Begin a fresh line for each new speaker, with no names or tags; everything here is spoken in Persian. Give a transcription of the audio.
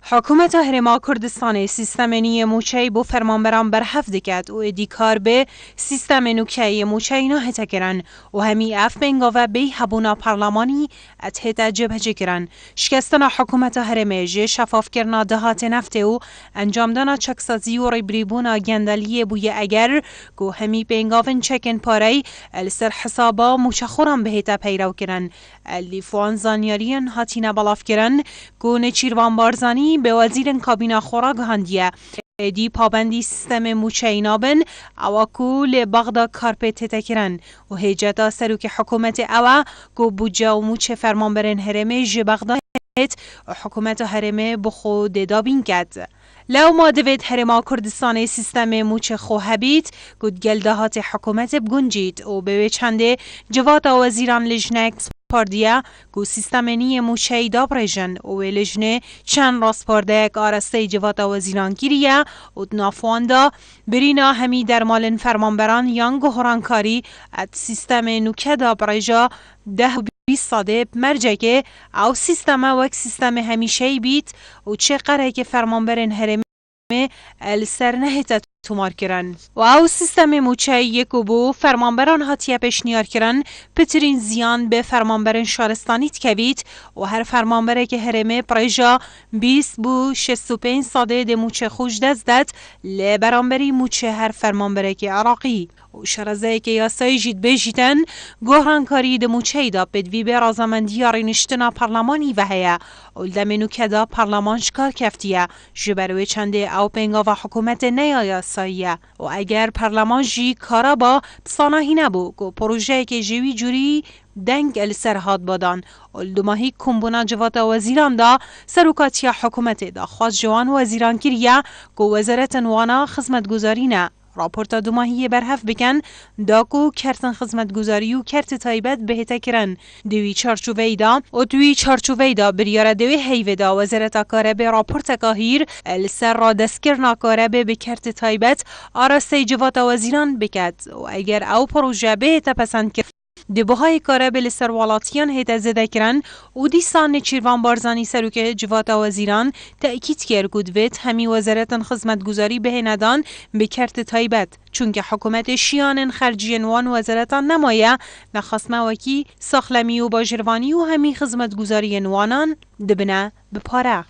حکومت هرما کردستان سیستم نی موچی بو فرمانبران برحف دکد و ادیکار به سیستم نوکی موچی نه تکرن و همی اف بنگاوه بی حبونا پارلمانی ات هتا جبه جکرن شکستنا حکومت هرمه جه شفاف کرنا دهات نفته و انجام دانا چکسازی و ریبریبونا گندلیه بوی اگر گو همی بنگاون چکن پاری السر حسابا موچ خورم به هتا پیرو کرن الیفوان زانیارین هاتینا بلاف کرن گو نچیروان بارزانی به وزیر کابینا خورا گهاندیه دی پابندی سیستم موچه نابن اواکو لبغدا کارپت تکرن و هیجتا سروک حکومت اوا گو بودجه و موچه فرمانبرن هرمه جه بغدا هت و حکومت هرمه بخو دابین کد. لو ما دوید هرما کردستان سیستم موچه خو هبید گود گلدهات حکومت بگنجید و به چنده جوات وزیران لجنه پاردیا گو سیستم نی موچه داب رژن و لجنه چند راست پارده آرسته جوات وزیران گیریه و نافواندا برینا همی در مالن فرمانبران یان گهرانکاری ات سیستم نوکه داب رژا 10-20 ساده مرجعه او سیستم وک سیستم همیشه بیت و چه قره که فرمانبرن هرمه السر نهتا تومار کرن و او سیستم موچه یکو بو فرمانبران هاتیه پشنیار کرن پترین زیان به فرمانبران شارستانی تکوید و هر فرمانبره که هرمه پریجا 20 بو 65 ساده ده موچه خوش دست داد لبرانبری موچه هر فرمانبره که عراقی و شرزه که یاسای جید بجیتن گوهرانکاری ده موچه دا بدوی به رازمندی رینشتنا پارلمانی و هیا و دمینو که دا پارلمان شکار کفتیه جبروی چنده او پنگا و حکومت نیایا سایه و اگر پارلمان جی کارا با بساناهی نبو گو پروژه که جوی جوری دنگ السر هاد بادان و دوماهی کمبونا جوات وزیران دا سروکاتی حکومت دا خواست جوان وزیران کریه گو وزارت وانا خدمت گذارینه راپورتا دوماهی برهف بکن داکو کرتن خدمت گذاری و کرت تایبت بهتا کرن دوی چارچوبه دا و دوی چارچوبه دا بریاره دوی هیوه دا وزارت کاره به راپورتا کاهیر السر را دستکر ناکاره به کرت تایبت آراسته جوات وزیران بکد و اگر او پروژه بهتا پسند کرد دبوهای کاره به سروالاتیان هیت زده کرن و دیسان نچیروان بارزانی سروک جوات وزیران تأکید کرد گودویت همی وزارت خدمت گذاری به ندان به کرت تایبت چونکه حکومت شیان خرجین وان وزارتان نمایه نخواست موکی ساخلمی و باجروانی و همی خدمت گذاری وانان دبنه بپاره.